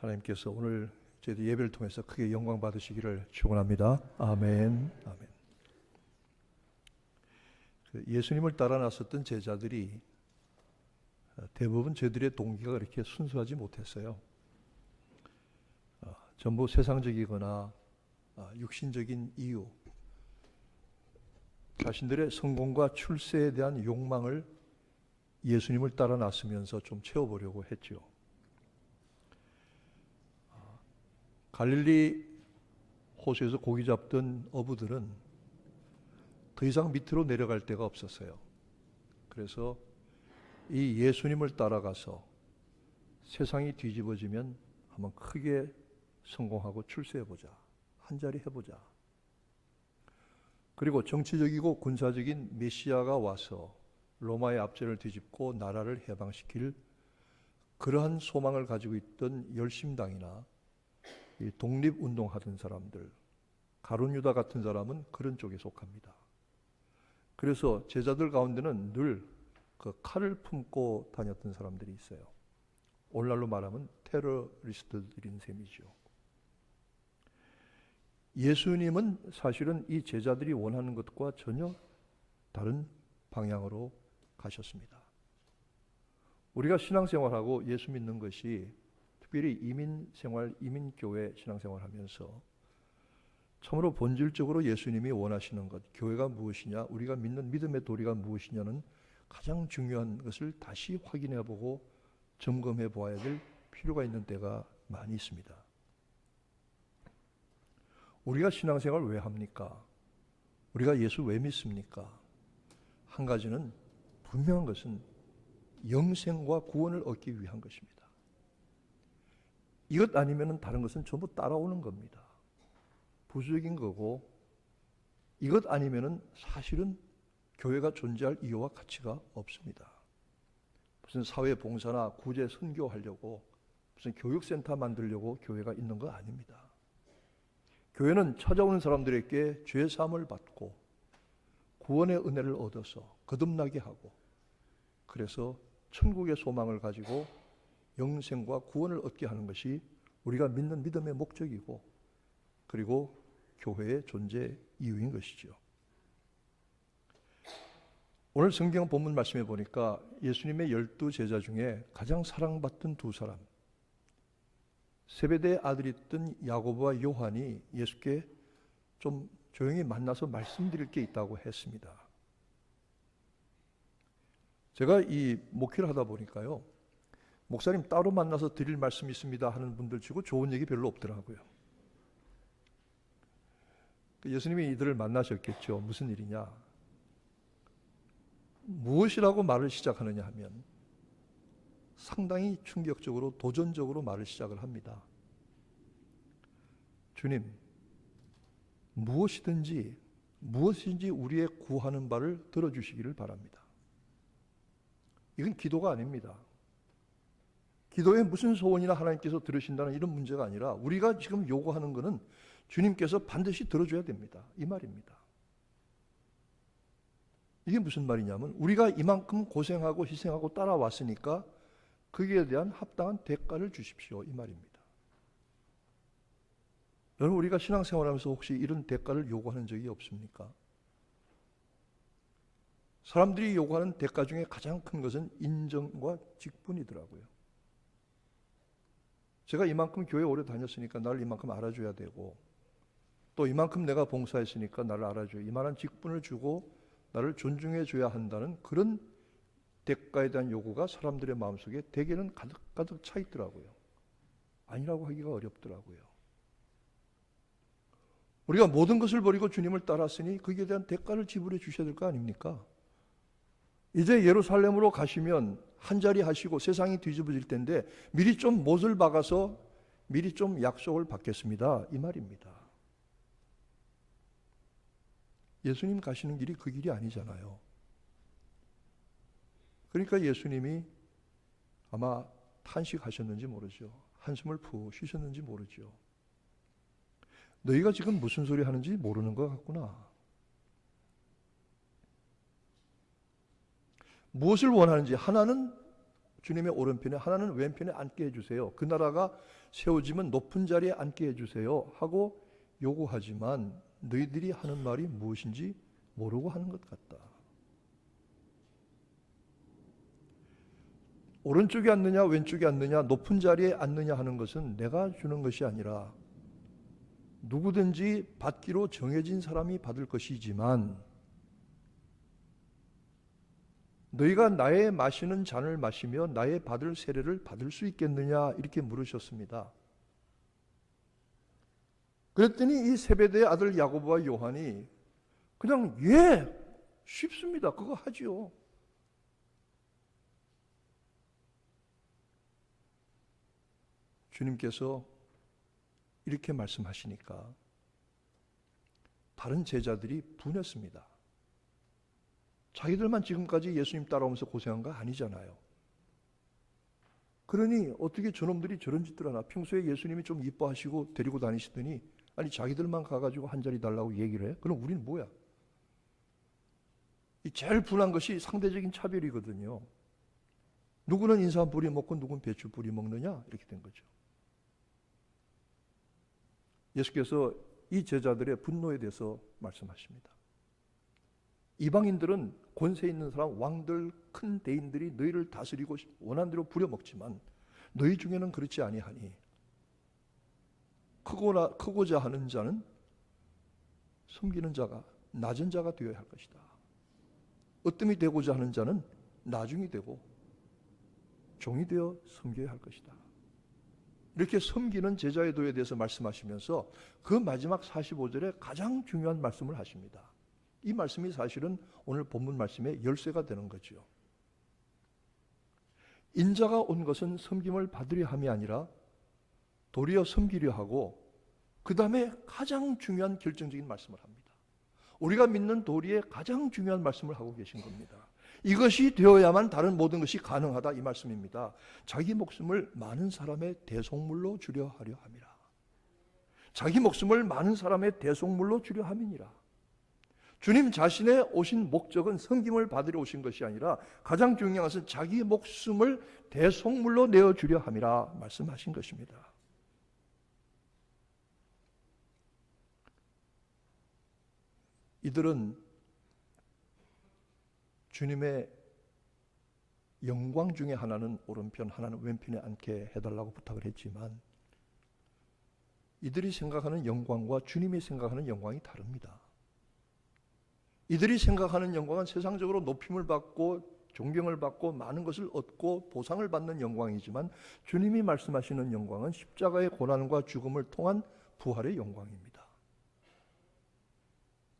하나님께서 오늘 저희들 예배를 통해서 크게 영광 받으시기를 축원합니다. 아멘. 아멘. 예수님을 따라 나섰던 제자들이 대부분 저들의 동기가 그렇게 순수하지 못했어요. 전부 세상적이거나 육신적인 이유, 자신들의 성공과 출세에 대한 욕망을 예수님을 따라 나서면서 좀 채워보려고 했죠. 갈릴리 호수에서 고기 잡던 어부들은 더 이상 밑으로 내려갈 데가 없었어요. 그래서 이 예수님을 따라가서 세상이 뒤집어지면 한번 크게 성공하고 출세해보자. 한 자리 해보자. 그리고 정치적이고 군사적인 메시아가 와서 로마의 압제를 뒤집고 나라를 해방시킬 그러한 소망을 가지고 있던 열심당이나 이 독립운동하던 사람들, 가룟유다 같은 사람은 그런 쪽에 속합니다. 그래서 제자들 가운데는 늘 그 칼을 품고 다녔던 사람들이 있어요. 오늘날로 말하면 테러리스트들인 셈이죠. 예수님은 사실은 이 제자들이 원하는 것과 전혀 다른 방향으로 가셨습니다. 우리가 신앙생활하고 예수 믿는 것이 특별히 이민생활, 이민교회 신앙생활하면서 참으로 본질적으로 예수님이 원하시는 것, 교회가 무엇이냐, 우리가 믿는 믿음의 도리가 무엇이냐는 가장 중요한 것을 다시 확인해 보고 점검해 보아야 될 필요가 있는 때가 많이 있습니다. 우리가 신앙생활 왜 합니까? 우리가 예수 왜 믿습니까? 한 가지는 분명한 것은 영생과 구원을 얻기 위한 것입니다. 이것 아니면 다른 것은 전부 따라오는 겁니다. 부수적인 거고, 이것 아니면 사실은 교회가 존재할 이유와 가치가 없습니다. 무슨 사회 봉사나 구제 선교하려고 무슨 교육센터 만들려고 교회가 있는 거 아닙니다. 교회는 찾아오는 사람들에게 죄 사함을 받고 구원의 은혜를 얻어서 거듭나게 하고, 그래서 천국의 소망을 가지고 영생과 구원을 얻게 하는 것이 우리가 믿는 믿음의 목적이고, 그리고 교회의 존재 이유인 것이죠. 오늘 성경 본문 말씀해 보니까 예수님의 12제자 중에 가장 사랑받던 두 사람, 세베대의 아들이었던 야고보와 요한이 예수께 좀 조용히 만나서 말씀드릴 게 있다고 했습니다. 제가 이 목회를 하다 보니까요, 목사님 따로 만나서 드릴 말씀이 있습니다 하는 분들 치고 좋은 얘기 별로 없더라고요. 예수님이 이들을 만나셨겠죠. 무슨 일이냐? 무엇이라고 말을 시작하느냐 하면 상당히 충격적으로 도전적으로 말을 시작을 합니다. 주님, 무엇이든지 우리의 구하는 바를 들어주시기를 바랍니다. 이건 기도가 아닙니다. 기도에 무슨 소원이나 하나님께서 들으신다는 이런 문제가 아니라 우리가 지금 요구하는 것은 주님께서 반드시 들어줘야 됩니다. 이 말입니다. 이게 무슨 말이냐면 우리가 이만큼 고생하고 희생하고 따라왔으니까 거기에 대한 합당한 대가를 주십시오. 이 말입니다. 여러분, 우리가 신앙생활하면서 혹시 이런 대가를 요구하는 적이 없습니까? 사람들이 요구하는 대가 중에 가장 큰 것은 인정과 직분이더라고요. 제가 이만큼 교회 오래 다녔으니까 나를 이만큼 알아줘야 되고, 또 이만큼 내가 봉사했으니까 나를 알아줘야, 이만한 직분을 주고 나를 존중해 줘야 한다는 그런 대가에 대한 요구가 사람들의 마음속에 대개는 가득 차 있더라고요. 아니라고 하기가 어렵더라고요. 우리가 모든 것을 버리고 주님을 따랐으니 거기에 대한 대가를 지불해 주셔야 될 거 아닙니까? 이제 예루살렘으로 가시면 한 자리 하시고 세상이 뒤집어질 텐데 미리 좀 못을 박아서 미리 좀 약속을 받겠습니다. 이 말입니다. 예수님 가시는 길이 그 길이 아니잖아요. 그러니까 예수님이 아마 탄식하셨는지 모르죠. 한숨을 푹 쉬셨는지 모르죠. 너희가 지금 무슨 소리 하는지 모르는 것 같구나. 무엇을 원하는지, 하나는 주님의 오른편에, 하나는 왼편에 앉게 해주세요. 그 나라가 세워지면 높은 자리에 앉게 해주세요 하고 요구하지만 너희들이 하는 말이 무엇인지 모르고 하는 것 같다. 오른쪽에 앉느냐 왼쪽에 앉느냐 높은 자리에 앉느냐 하는 것은 내가 주는 것이 아니라 누구든지 받기로 정해진 사람이 받을 것이지만 너희가 나의 마시는 잔을 마시며 나의 받을 세례를 받을 수 있겠느냐 이렇게 물으셨습니다. 그랬더니 이 세베대의 아들 야고보와 요한이 그냥 예, 쉽습니다. 그거 하지요. 주님께서 이렇게 말씀하시니까 다른 제자들이 분했습니다. 자기들만 지금까지 예수님 따라오면서 고생한 거 아니잖아요. 그러니 어떻게 저놈들이 저런 짓들 하나. 평소에 예수님이 좀 이뻐하시고 데리고 다니시더니 아니 자기들만 가가지고 한 자리 달라고 얘기를 해? 그럼 우리는 뭐야? 이 제일 분한 것이 상대적인 차별이거든요. 누구는 인삼 뿌리 먹고 누구는 배추 뿌리 먹느냐 이렇게 된 거죠. 예수께서 이 제자들의 분노에 대해서 말씀하십니다. 이방인들은 권세 있는 사람, 왕들, 큰 대인들이 너희를 다스리고 원하는 대로 부려먹지만 너희 중에는 그렇지 아니하니 크고자 하는 자는 섬기는 자가 낮은 자가 되어야 할 것이다. 으뜸이 되고자 하는 자는 나중이 되고 종이 되어 섬겨야 할 것이다. 이렇게 섬기는 제자의 도에 대해서 말씀하시면서 그 마지막 45절에 가장 중요한 말씀을 하십니다. 이 말씀이 사실은 오늘 본문 말씀의 열쇠가 되는 거죠. 인자가 온 것은 섬김을 받으려 함이 아니라 도리어 섬기려 하고 그 다음에 가장 중요한 결정적인 말씀을 합니다. 우리가 믿는 도리의 가장 중요한 말씀을 하고 계신 겁니다. 이것이 되어야만 다른 모든 것이 가능하다 이 말씀입니다. 자기 목숨을 많은 사람의 대속물로 주려 하려 함이라. 자기 목숨을 많은 사람의 대속물로 주려 함이니라. 주님 자신의 오신 목적은 섬김을 받으려 오신 것이 아니라 가장 중요한 것은 자기 목숨을 대속물로 내어주려 함이라 말씀하신 것입니다. 이들은 주님의 영광 중에 하나는 오른편, 하나는 왼편에 앉게 해달라고 부탁을 했지만 이들이 생각하는 영광과 주님이 생각하는 영광이 다릅니다. 이들이 생각하는 영광은 세상적으로 높임을 받고 존경을 받고 많은 것을 얻고 보상을 받는 영광이지만 주님이 말씀하시는 영광은 십자가의 고난과 죽음을 통한 부활의 영광입니다.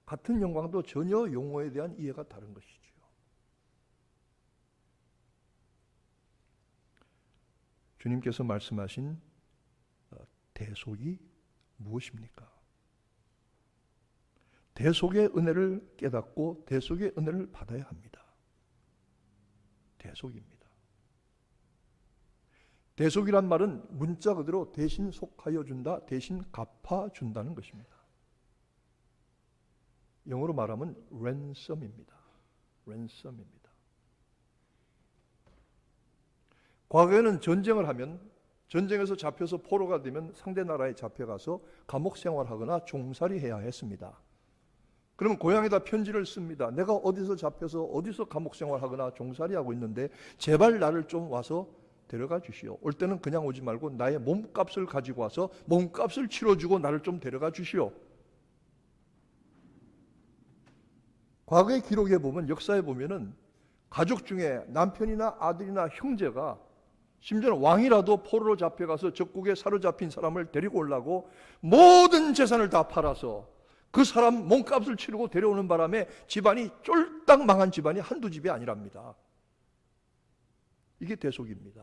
같은 영광도 전혀 용어에 대한 이해가 다른 것이죠. 주님께서 말씀하신 대속이 무엇입니까? 대속의 은혜를 깨닫고 대속의 은혜를 받아야 합니다. 대속입니다. 대속이란 말은 문자 그대로 대신 속하여 준다, 대신 갚아 준다는 것입니다. 영어로 말하면 ransom입니다. ransom입니다. 과거에는 전쟁을 하면 전쟁에서 잡혀서 포로가 되면 상대 나라에 잡혀가서 감옥 생활하거나 종살이 해야 했습니다. 그러면 고향에다 편지를 씁니다. 내가 어디서 잡혀서 어디서 감옥 생활하거나 종살이하고 있는데 제발 나를 좀 와서 데려가 주시오. 올 때는 그냥 오지 말고 나의 몸값을 가지고 와서 몸값을 치러주고 나를 좀 데려가 주시오. 과거의 기록에 보면, 역사에 보면은 가족 중에 남편이나 아들이나 형제가 심지어는 왕이라도 포로로 잡혀가서 적국에 사로잡힌 사람을 데리고 오려고 모든 재산을 다 팔아서 그 사람 몸값을 치르고 데려오는 바람에 집안이 쫄딱 망한 집안이 한두 집이 아니랍니다. 이게 대속입니다.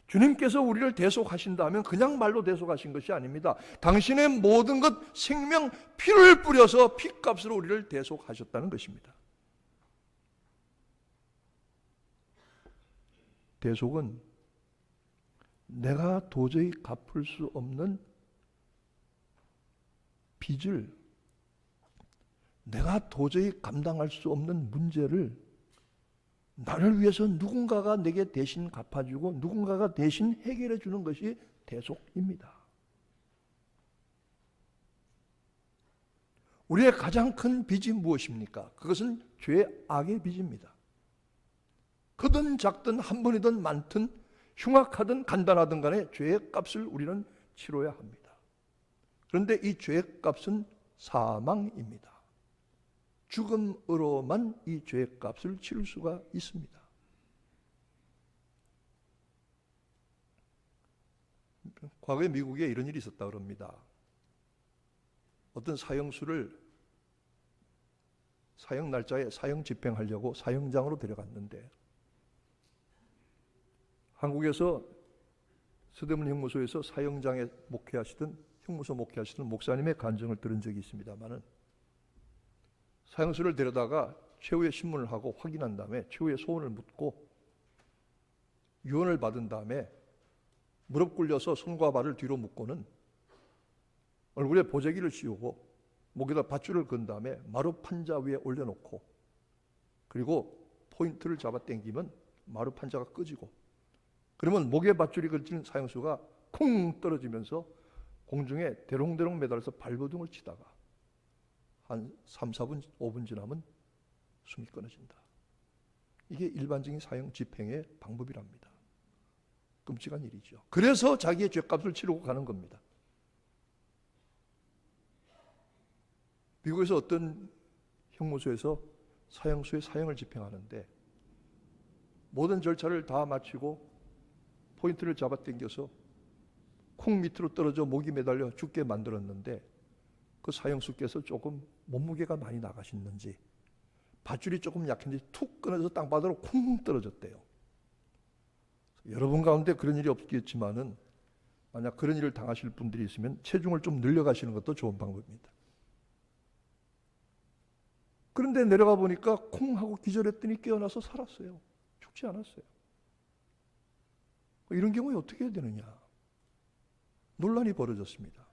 주님께서 우리를 대속하신다 하면 그냥 말로 대속하신 것이 아닙니다. 당신의 모든 것, 생명, 피를 뿌려서 피값으로 우리를 대속하셨다는 것입니다. 대속은 내가 도저히 갚을 수 없는 빚을, 내가 도저히 감당할 수 없는 문제를 나를 위해서 누군가가 내게 대신 갚아주고 누군가가 대신 해결해 주는 것이 대속입니다. 우리의 가장 큰 빚이 무엇입니까? 그것은 죄의 악의 빚입니다. 크든 작든 한 번이든 많든 흉악하든 간단하든 간에 죄의 값을 우리는 치러야 합니다. 그런데 이 죄의 값은 사망입니다. 죽음으로만 이 죄의 값을 치를 수가 있습니다. 과거에 미국에 이런 일이 있었다 그럽니다. 어떤 사형수를 사형 날짜에 사형 집행하려고 사형장으로 데려갔는데 한국에서 서대문 형무소에서 사형장에 목회하시던 형무소 목회하시던 목사님의 간증을 들은 적이 있습니다만은 사형수를 데려다가 최후의 신문을 하고 확인한 다음에 최후의 소원을 묻고 유언을 받은 다음에 무릎 꿇려서 손과 발을 뒤로 묶고는 얼굴에 보재기를 씌우고 목에다 밧줄을 건 다음에 마루 판자 위에 올려놓고 그리고 포인트를 잡아 당기면 마루 판자가 꺼지고 그러면 목에 밧줄이 걸친 사형수가 쿵 떨어지면서 공중에 대롱대롱 매달려서 발버둥을 치다가 한 3, 4분, 5분 지나면 숨이 끊어진다. 이게 일반적인 사형 집행의 방법이랍니다. 끔찍한 일이죠. 그래서 자기의 죄값을 치르고 가는 겁니다. 미국에서 어떤 형무소에서 사형수의 사형을 집행하는데 모든 절차를 다 마치고 포인트를 잡아 당겨서 콩 밑으로 떨어져 목이 매달려 죽게 만들었는데 그 사형수께서 조금 몸무게가 많이 나가셨는지 밧줄이 조금 약했는지 툭 끊어져서 땅바닥으로 쿵 떨어졌대요. 여러분 가운데 그런 일이 없겠지만은 만약 그런 일을 당하실 분들이 있으면 체중을 좀 늘려가시는 것도 좋은 방법입니다. 그런데 내려가 보니까 쿵 하고 기절했더니 깨어나서 살았어요. 죽지 않았어요. 이런 경우에 어떻게 해야 되느냐? 논란이 벌어졌습니다.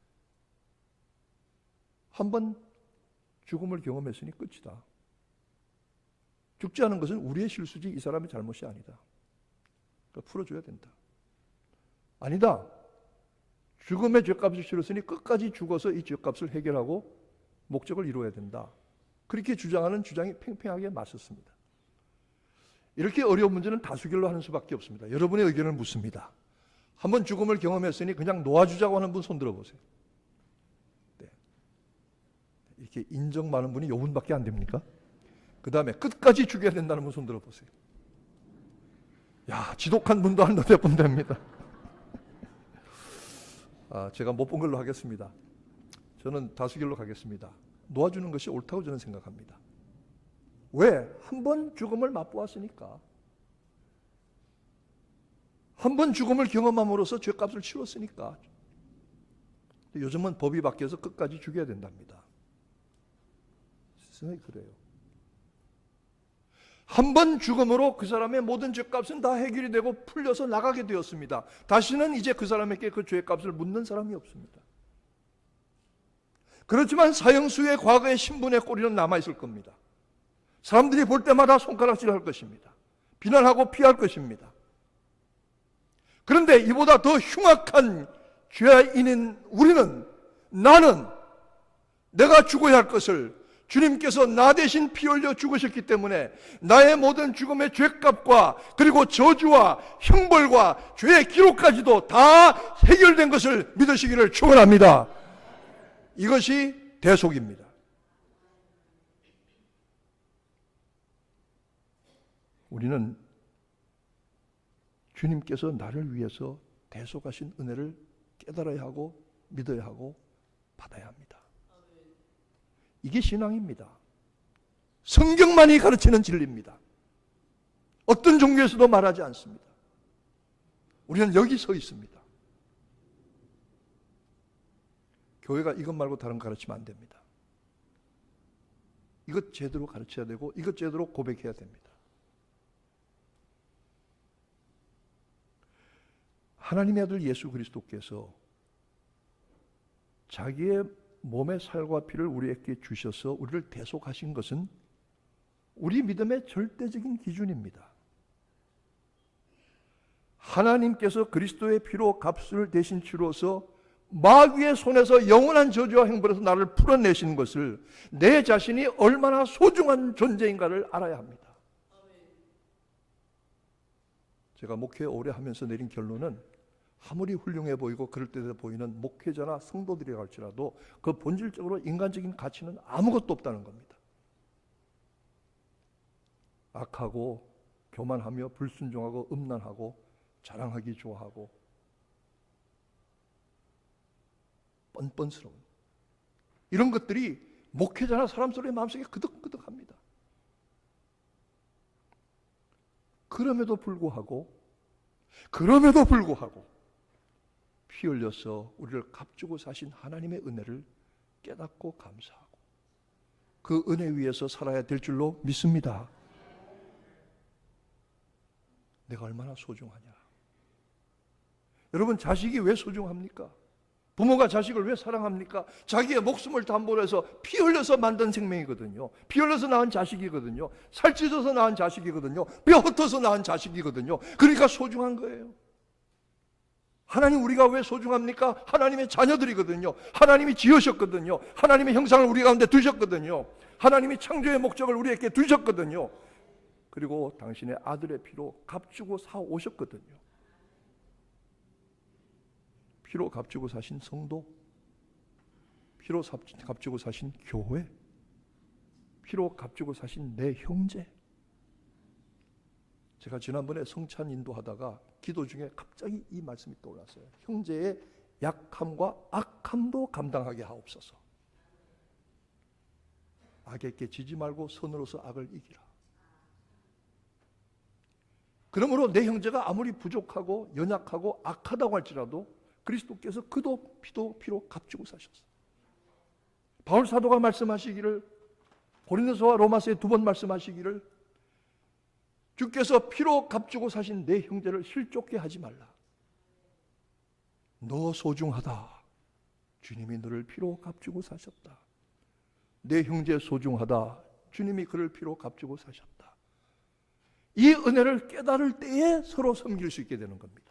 한번 죽음을 경험했으니 끝이다. 죽지 않은 것은 우리의 실수지 이 사람의 잘못이 아니다. 그러니까 풀어줘야 된다. 아니다. 죽음의 죄값을 치렀으니 끝까지 죽어서 이 죄값을 해결하고 목적을 이루어야 된다. 그렇게 주장하는 주장이 팽팽하게 맞섰습니다. 이렇게 어려운 문제는 다수결로 하는 수밖에 없습니다. 여러분의 의견을 묻습니다. 한번 죽음을 경험했으니 그냥 놓아주자고 하는 분 손 들어보세요. 네. 이렇게 인정 많은 분이 요 분밖에 안 됩니까? 그 다음에 끝까지 죽여야 된다는 분 손 들어보세요. 야, 지독한 분도 한 너댓 분 됩니다. 제가 못 본 걸로 하겠습니다. 저는 다수결로 가겠습니다. 놓아주는 것이 옳다고 저는 생각합니다. 왜? 한 번 죽음을 맛보았으니까. 한 번 죽음을 경험함으로써 죄값을 치렀으니까. 요즘은 법이 바뀌어서 끝까지 죽여야 된답니다. 세상이 그래요. 한 번 죽음으로 그 사람의 모든 죄값은 다 해결이 되고 풀려서 나가게 되었습니다. 다시는 이제 그 사람에게 그 죄값을 묻는 사람이 없습니다. 그렇지만 사형수의 과거의 신분의 꼬리는 남아있을 겁니다. 사람들이 볼 때마다 손가락질할 것입니다. 비난하고 피할 것입니다. 그런데 이보다 더 흉악한 죄인인 우리는 나는 내가 죽어야 할 것을 주님께서 나 대신 피 흘려 죽으셨기 때문에 나의 모든 죽음의 죄값과 그리고 저주와 형벌과 죄의 기록까지도 다 해결된 것을 믿으시기를 축원합니다. 이것이 대속입니다. 우리는 주님께서 나를 위해서 대속하신 은혜를 깨달아야 하고 믿어야 하고 받아야 합니다. 이게 신앙입니다. 성경만이 가르치는 진리입니다. 어떤 종교에서도 말하지 않습니다. 우리는 여기 서 있습니다. 교회가 이것 말고 다른 거 가르치면 안 됩니다. 이것 제대로 가르쳐야 되고 이것 제대로 고백해야 됩니다. 하나님의 아들 예수 그리스도께서 자기의 몸의 살과 피를 우리에게 주셔서 우리를 대속하신 것은 우리 믿음의 절대적인 기준입니다. 하나님께서 그리스도의 피로 값을 대신 치러서 마귀의 손에서 영원한 저주와 행벌에서 나를 풀어내시는 것을 내 자신이 얼마나 소중한 존재인가를 알아야 합니다. 제가 목회 오래 하면서 내린 결론은 아무리 훌륭해 보이고 그럴 때 보이는 목회자나 성도들이라 할지라도 그 본질적으로 인간적인 가치는 아무것도 없다는 겁니다. 악하고 교만하며 불순종하고 음란하고 자랑하기 좋아하고 뻔뻔스러운 이런 것들이 목회자나 사람 소리의 마음속에 그득그득합니다. 그럼에도 불구하고 피 흘려서 우리를 값주고 사신 하나님의 은혜를 깨닫고 감사하고 그 은혜 위에서 살아야 될 줄로 믿습니다. 내가 얼마나 소중하냐. 여러분, 자식이 왜 소중합니까? 부모가 자식을 왜 사랑합니까? 자기의 목숨을 담보로 해서 피 흘려서 만든 생명이거든요. 피 흘려서 낳은 자식이거든요. 살찌져서 낳은 자식이거든요. 뼈 흩어서 낳은 자식이거든요. 그러니까 소중한 거예요. 하나님 우리가 왜 소중합니까? 하나님의 자녀들이거든요. 하나님이 지으셨거든요. 하나님의 형상을 우리 가운데 두셨거든요. 하나님이 창조의 목적을 우리에게 두셨거든요. 그리고 당신의 아들의 피로 값주고 사오셨거든요. 피로 값주고 사신 성도, 피로 값주고 사신 교회, 피로 값주고 사신 내 형제. 제가 지난번에 성찬 인도하다가 기도 중에 갑자기 이 말씀이 떠올랐어요. 형제의 약함과 악함도 감당하게 하옵소서. 악에게 지지 말고 선으로서 악을 이기라. 그러므로 내 형제가 아무리 부족하고 연약하고 악하다고 할지라도 그리스도께서 그도 피로 값주고 사셨어요. 바울 사도가 말씀하시기를, 고린도서와 로마서에 2번 말씀하시기를, 주께서 피로 값주고 사신 내 형제를 실족게 하지 말라. 너 소중하다. 주님이 너를 피로 값주고 사셨다. 내 형제 소중하다. 주님이 그를 피로 값주고 사셨다. 이 은혜를 깨달을 때에 서로 섬길 수 있게 되는 겁니다.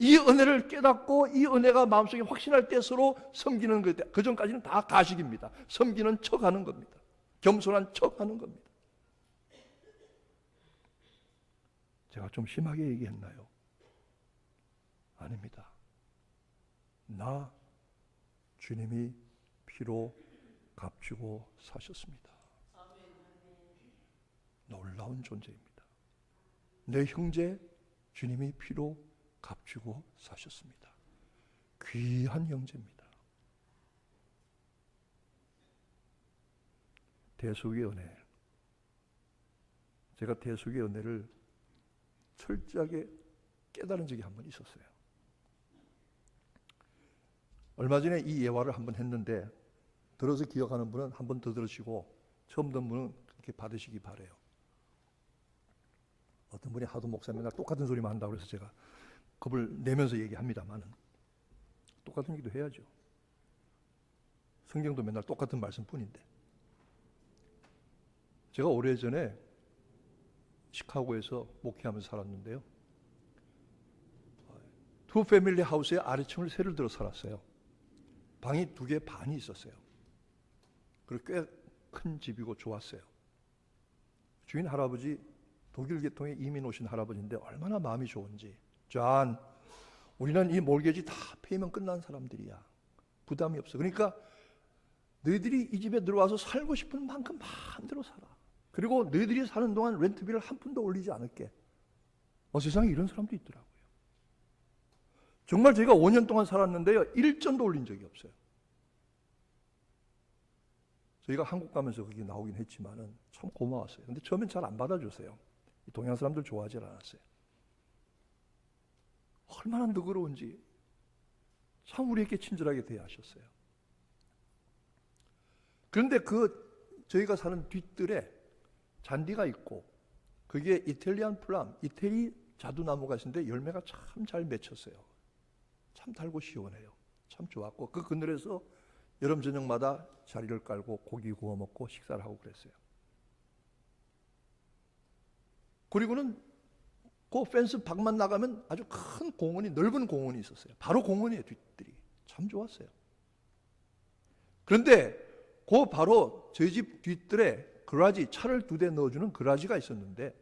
이 은혜를 깨닫고 이 은혜가 마음속에 확신할 때 서로 섬기는 것, 그 전까지는 다 가식입니다. 섬기는 척하는 겁니다. 겸손한 척하는 겁니다. 제가 좀 심하게 얘기했나요? 아닙니다. 나 주님이 피로 값주고 사셨습니다. 놀라운 존재입니다. 내 형제 주님이 피로 값주고 사셨습니다. 귀한 형제입니다. 대속의 은혜. 제가 대속의 은혜를 철저하게 깨달은 적이 한 번 있었어요. 얼마 전에 이 예화를 한 번 했는데 들어서 기억하는 분은 한 번 더 들으시고 처음 듣는 분은 그렇게 받으시기 바라요. 어떤 분이 하도 목사님 맨날 똑같은 소리만 한다고 해서 제가 겁을 내면서 얘기합니다만은 똑같은 얘기도 해야죠. 성경도 맨날 똑같은 말씀뿐인데. 제가 오래전에 시카고에서 목회하면서 살았는데요. 투 패밀리 하우스의 아래층을 세를 들어 살았어요. 방이 2개 반이 있었어요. 그리고 꽤 큰 집이고 좋았어요. 주인 할아버지 독일 계통에 이민 오신 할아버지인데 얼마나 마음이 좋은지. 존, 우리는 이 몰개지 다 페이면 끝난 사람들이야. 부담이 없어. 그러니까 너희들이 이 집에 들어와서 살고 싶은 만큼 마음대로 살아. 그리고 너희들이 사는 동안 렌트비를 한 푼도 올리지 않을게. 세상에 이런 사람도 있더라고요. 정말 저희가 5년 동안 살았는데요, 1전도 올린 적이 없어요. 저희가 한국 가면서 그게 나오긴 했지만은 참 고마웠어요. 근데 처음엔 잘 안 받아줬어요. 동양 사람들 좋아하지 않았어요. 얼마나 너그러운지 참 우리에게 친절하게 대하셨어요. 그런데 저희가 사는 뒷뜰에 잔디가 있고 거기에 이탈리안 플람, 이태리 자두나무가 있는데 열매가 참 잘 맺혔어요. 참 달고 시원해요. 참 좋았고 그 그늘에서 여름 저녁마다 자리를 깔고 고기 구워 먹고 식사를 하고 그랬어요. 그리고는 그 펜스 밖만 나가면 아주 큰 공원이, 넓은 공원이 있었어요. 바로 공원이에요. 뒤뜰이 참 좋았어요. 그런데 그 바로 저희 집 뒤뜰에 그라지, 차를 2대 넣어주는 그라지가 있었는데,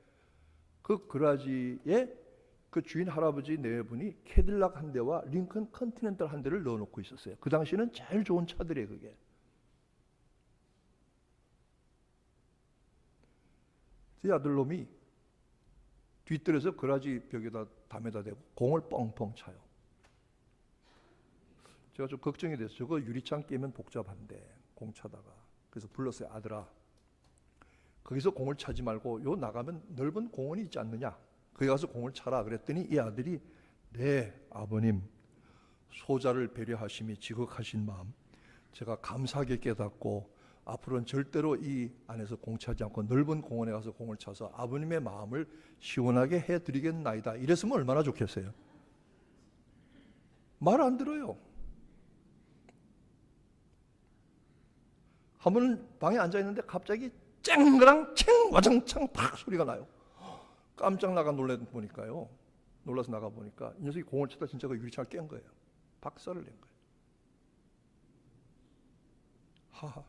그 그라지에 그 주인 할아버지 4분이 캐딜락 1대와 링컨 컨티넨탈 1대를 넣어놓고 있었어요. 그 당시에는 제일 좋은 차들이에요. 그게. 제 아들놈이 뒤뜰에서 그라지 벽에다 담에다 대고 공을 뻥뻥 차요. 제가 좀 걱정이 돼서, 저거 유리창 깨면 복잡한데 공 차다가, 그래서 불렀어요. 아들아, 거기서 공을 차지 말고 요 나가면 넓은 공원이 있지 않느냐, 거기 가서 공을 차라. 그랬더니 이 아들이, 네 아버님, 소자를 배려하심이 지극하신 마음 제가 감사하게 깨닫고 앞으로는 절대로 이 안에서 공 차지 않고 넓은 공원에 가서 공을 차서 아버님의 마음을 시원하게 해드리겠나이다. 이랬으면 얼마나 좋겠어요. 말 안 들어요. 한 번은 방에 앉아있는데 갑자기 쨍그랑 챙 와장창 팍 소리가 나요. 깜짝 나가 보니까요. 놀라서 나가보니까 이 녀석이 공을 치다 진짜 그 유리창을 깬 거예요. 박살을 낸 거예요. 하하.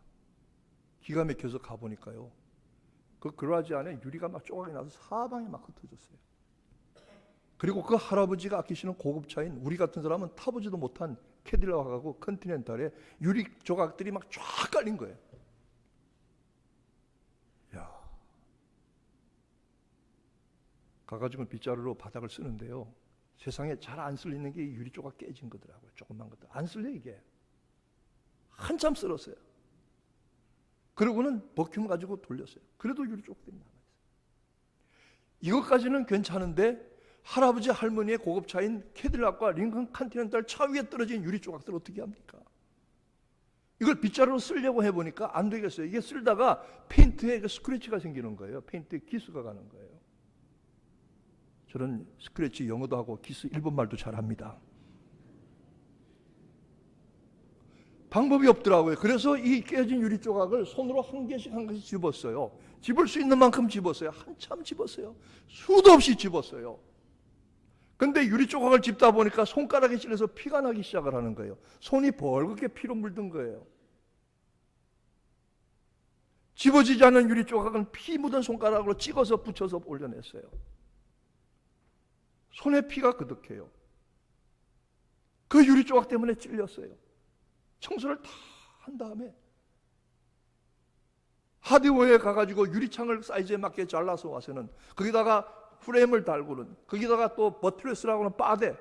기가 막혀서 가보니까요, 그 그라지 안에 유리가 막 조각이 나서 사방에 막 흩어졌어요. 그리고 그 할아버지가 아끼시는 고급차인, 우리 같은 사람은 타보지도 못한 캐딜락하고 컨티넨탈에 유리 조각들이 막 쫙 깔린 거예요. 야, 가가지고는 빗자루로 바닥을 쓰는데요, 세상에 잘 안 쓸리는 게 이 유리 조각 깨진 거더라고요. 조그만 것들 안 쓸려. 이게 한참 쓸었어요. 그러고는 버큐 가지고 돌렸어요. 그래도 유리 조각들이 남아있어요. 이것까지는 괜찮은데 할아버지 할머니의 고급차인 캐딜락과 링컨 컨티넨탈 차 위에 떨어진 유리 조각들 어떻게 합니까? 이걸 빗자루로 쓰려고 해보니까 안 되겠어요. 이게 쓸다가 페인트에 그 스크래치가 생기는 거예요. 페인트에 기스가 가는 거예요. 저는 스크래치 영어도 하고 기스 일본말도 잘합니다. 방법이 없더라고요. 그래서 이 깨진 유리 조각을 손으로 한 개씩 한 개씩 집었어요. 집을 수 있는 만큼 집었어요. 한참 집었어요. 수도 없이 집었어요. 근데 유리 조각을 집다 보니까 손가락에 찔려서 피가 나기 시작을 하는 거예요. 손이 벌겋게 피로 물든 거예요. 집어지지 않은 유리 조각은 피 묻은 손가락으로 찍어서 붙여서 올려냈어요. 손에 피가 그득해요. 그 유리 조각 때문에 찔렸어요. 청소를 다 한 다음에 하드웨어에 가가지고 유리창을 사이즈에 맞게 잘라서 와서는 거기다가 프레임을 달고는, 거기다가 또 버트레스라고 하는 바데,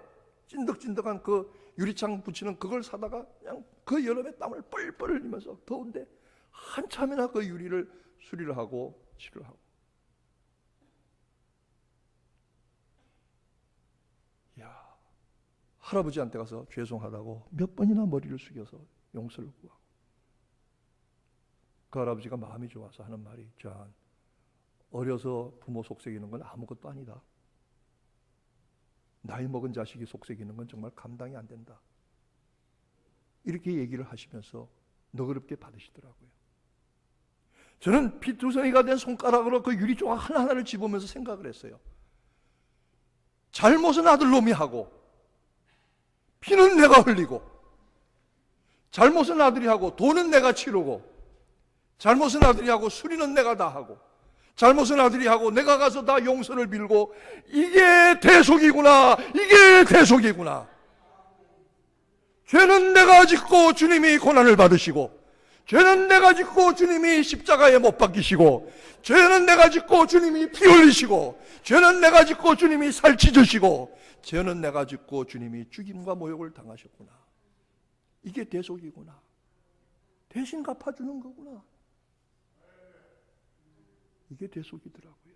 찐득찐득한 그 유리창 붙이는 그걸 사다가 그냥 그 여름에 땀을 뻘뻘 흘리면서 더운데 한참이나 그 유리를 수리를 하고 칠을 하고. 야, 할아버지한테 가서 죄송하다고 몇 번이나 머리를 숙여서 용서를 구하고, 그 할아버지가 마음이 좋아서 하는 말이, 자, 어려서 부모 속삭이는 건 아무것도 아니다. 나이 먹은 자식이 속삭이는 건 정말 감당이 안 된다. 이렇게 얘기를 하시면서 너그럽게 받으시더라고요. 저는 피투성이가 된 손가락으로 그 유리 조각 하나하나를 집으면서 생각을 했어요. 잘못은 아들놈이 하고 피는 내가 흘리고, 잘못은 아들이 하고 돈은 내가 치르고, 잘못은 아들이 하고 수리는 내가 다 하고, 잘못은 아들이 하고 내가 가서 다 용서를 빌고, 이게 대속이구나. 이게 대속이구나. 죄는 내가 짓고 주님이 고난을 받으시고, 죄는 내가 짓고 주님이 십자가에 못 박히시고, 죄는 내가 짓고 주님이 피 흘리시고, 죄는 내가 짓고 주님이 살찌으시고, 죄는 내가 짓고 주님이 죽임과 모욕을 당하셨구나. 이게 대속이구나. 대신 갚아주는 거구나. 이게 대속이더라고요.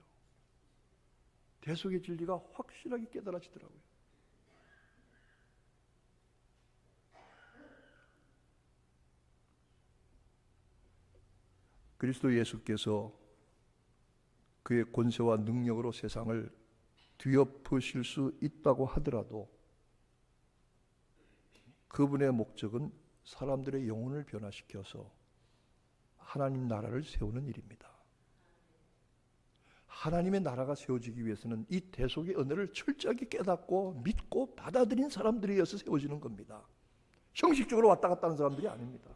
대속의 진리가 확실하게 깨달아지더라고요. 그리스도 예수께서 그의 권세와 능력으로 세상을 뒤엎으실 수 있다고 하더라도 그분의 목적은 사람들의 영혼을 변화시켜서 하나님 나라를 세우는 일입니다. 하나님의 나라가 세워지기 위해서는 이 대속의 은혜를 철저하게 깨닫고 믿고 받아들인 사람들에 의해서 세워지는 겁니다. 형식적으로 왔다 갔다 하는 사람들이 아닙니다.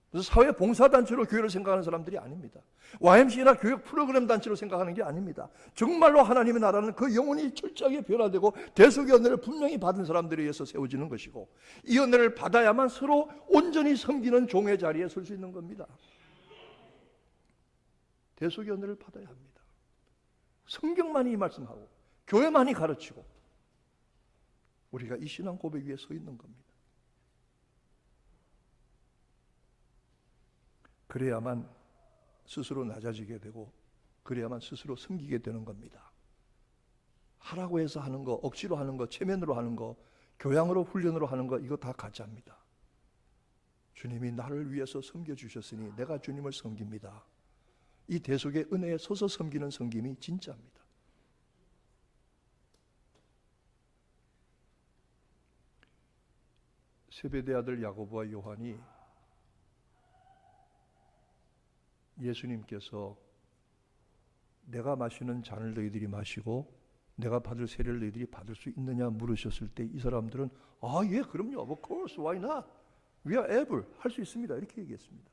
그래서 사회 봉사단체로 교회를 생각하는 사람들이 아닙니다. YMCA나 교육 프로그램 단체로 생각하는 게 아닙니다. 정말로 하나님의 나라는 그 영혼이 철저하게 변화되고 대속의 은혜를 분명히 받은 사람들에 의해서 세워지는 것이고, 이 은혜를 받아야만 서로 온전히 섬기는 종의 자리에 설 수 있는 겁니다. 대속의 은혜를 받아야 합니다. 성경만이 이 말씀하고 교회만이 가르치고 우리가 이 신앙 고백 위에 서 있는 겁니다. 그래야만 스스로 낮아지게 되고 그래야만 스스로 섬기게 되는 겁니다. 하라고 해서 하는 거, 억지로 하는 거, 체면으로 하는 거, 교양으로 훈련으로 하는 거, 이거 다 가짜입니다. 주님이 나를 위해서 섬겨주셨으니 내가 주님을 섬깁니다. 이 대속의 은혜에 서서 섬기는 섬김이 진짜입니다. 세베대 아들 야고보와 요한이 예수님께서 내가 마시는 잔을 너희들이 마시고 내가 받을 세례를 너희들이 받을 수 있느냐 물으셨을 때 이 사람들은 예, 그럼요. Of course, why not? We are able. 할 수 있습니다. 이렇게 얘기했습니다.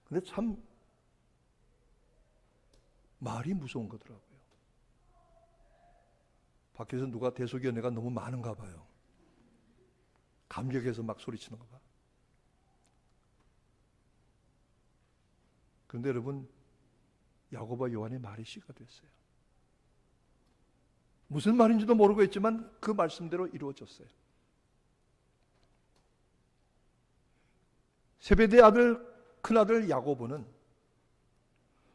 근데 참 말이 무서운 거더라고요. 밖에서 누가 대속의 은혜가 너무 많은가 봐요. 감격해서 막 소리치는 거 봐. 그런데 여러분, 야고보와 요한의 말이 씨가 됐어요. 무슨 말인지도 모르고 있지만 그 말씀대로 이루어졌어요. 세베대 아들, 큰아들 야고보는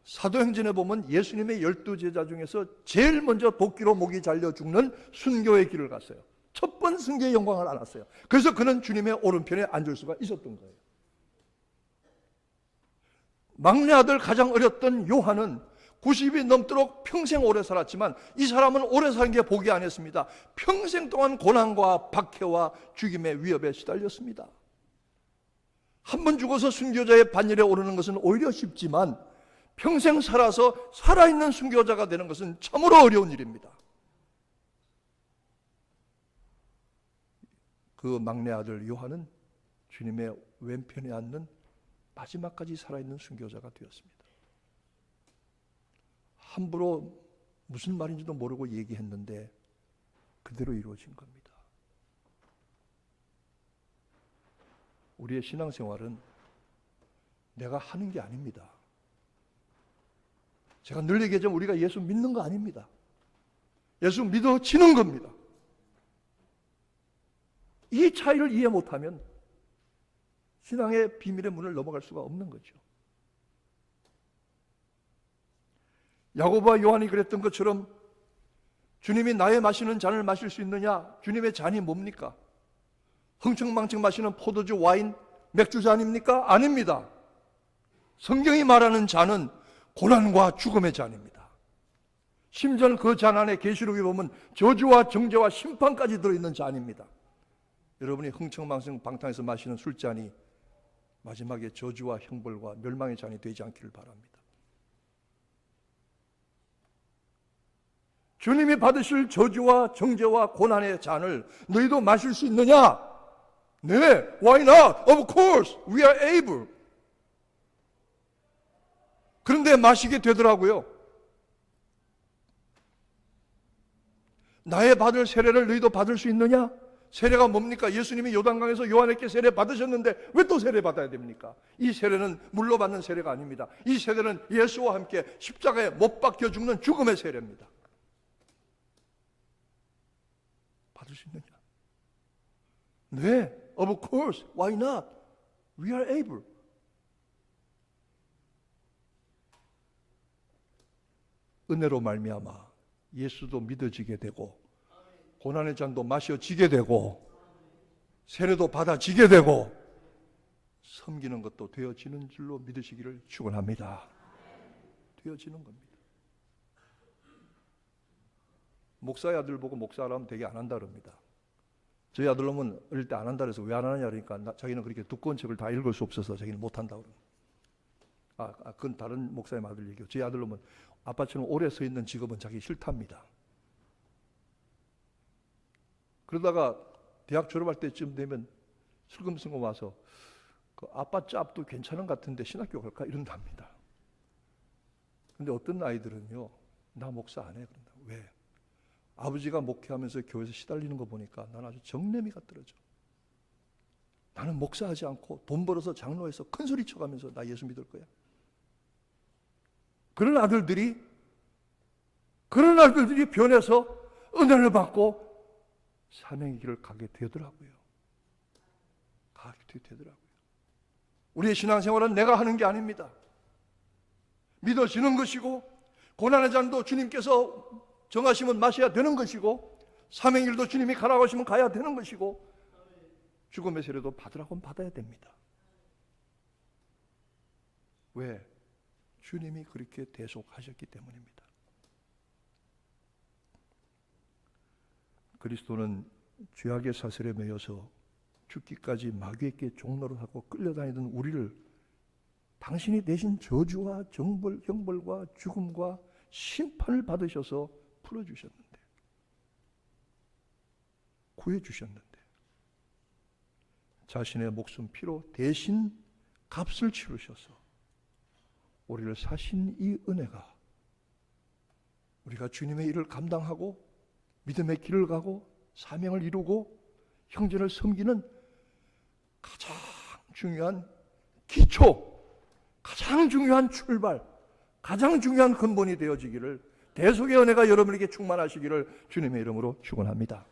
사도행전에 보면 예수님의 12제자 중에서 제일 먼저 도끼로 목이 잘려 죽는 순교의 길을 갔어요. 첫 번 순교의 영광을 안았어요. 그래서 그는 주님의 오른편에 앉을 수가 있었던 거예요. 막내 아들 가장 어렸던 요한은 90이 넘도록 평생 오래 살았지만 이 사람은 오래 사는 게 복이 아니었습니다. 평생 동안 고난과 박해와 죽임의 위협에 시달렸습니다. 한 번 죽어서 순교자의 반열에 오르는 것은 오히려 쉽지만 평생 살아서 살아있는 순교자가 되는 것은 참으로 어려운 일입니다. 그 막내 아들 요한은 주님의 왼편에 앉는 마지막까지 살아있는 순교자가 되었습니다. 함부로 무슨 말인지도 모르고 얘기했는데 그대로 이루어진 겁니다. 우리의 신앙생활은 내가 하는 게 아닙니다. 제가 늘 얘기하지만 우리가 예수 믿는 거 아닙니다. 예수 믿어지는 겁니다. 이 차이를 이해 못하면 신앙의 비밀의 문을 넘어갈 수가 없는 거죠. 야고보와 요한이 그랬던 것처럼 주님이 나의 마시는 잔을 마실 수 있느냐? 주님의 잔이 뭡니까? 흥청망청 마시는 포도주, 와인, 맥주 잔입니까? 아닙니다. 성경이 말하는 잔은 고난과 죽음의 잔입니다. 심지어 그 잔 안에 계시록에 보면 저주와 정죄와 심판까지 들어있는 잔입니다. 여러분이 흥청망청 방탕에서 마시는 술잔이 마지막에 저주와 형벌과 멸망의 잔이 되지 않기를 바랍니다. 주님이 받으실 저주와 정죄와 고난의 잔을 너희도 마실 수 있느냐? 네, why not? Of course, we are able. 그런데 마시게 되더라고요. 나의 받을 세례를 너희도 받을 수 있느냐? 세례가 뭡니까? 예수님이 요단강에서 요한에게 세례 받으셨는데 왜 또 세례 받아야 됩니까? 이 세례는 물로 받는 세례가 아닙니다. 이 세례는 예수와 함께 십자가에 못 박혀 죽는 죽음의 세례입니다. 받을 수 있느냐? 네, of course, why not? We are able. 은혜로 말미암아 예수도 믿어지게 되고 고난의 잔도 마셔지게 되고 세례도 받아지게 되고 섬기는 것도 되어지는 줄로 믿으시기를 축원합니다. 되어지는 겁니다. 목사의 아들 보고 목사라면 되게 안 한다 그럽니다. 저희 아들놈은 어릴 때 안 한다 그래서 왜 안 하느냐 그러니까 자기는 그렇게 두꺼운 책을 다 읽을 수 없어서 자기는 못 한다 그럽니다. 그건 다른 목사님 아들 얘기고, 제 아들 놈은 아빠처럼 오래 서 있는 직업은 자기 싫답니다. 그러다가 대학 졸업할 때쯤 되면 슬금슬금 와서 그 아빠 짭도 괜찮은 것 같은데 신학교 갈까 이런답니다. 근데 어떤 아이들은요, 나 목사 안 해 그런다. 왜? 아버지가 목회하면서 교회에서 시달리는 거 보니까 난 아주 정내미가 떨어져. 나는 목사하지 않고 돈 벌어서 장로에서 큰 소리 쳐가면서 나 예수 믿을 거야. 그런 아들들이 변해서 은혜를 받고 사명의 길을 가게 되더라고요. 우리의 신앙생활은 내가 하는 게 아닙니다. 믿어지는 것이고, 고난의 잔도 주님께서 정하시면 마셔야 되는 것이고, 사명의 길도 주님이 가라고 하시면 가야 되는 것이고, 죽음의 세례도 받으라고 하면 받아야 됩니다. 왜? 주님이 그렇게 대속하셨기 때문입니다. 그리스도는 죄악의 사슬에 매여서 죽기까지 마귀에게 종노릇하고 끌려다니던 우리를 당신이 대신 저주와 형벌과 죽음과 심판을 받으셔서 풀어주셨는데, 구해주셨는데, 자신의 목숨 피로 대신 값을 치르셔서 우리를 사신 이 은혜가, 우리가 주님의 일을 감당하고 믿음의 길을 가고 사명을 이루고 형제를 섬기는 가장 중요한 기초, 가장 중요한 출발, 가장 중요한 근본이 되어지기를, 대속의 은혜가 여러분에게 충만하시기를 주님의 이름으로 축원합니다.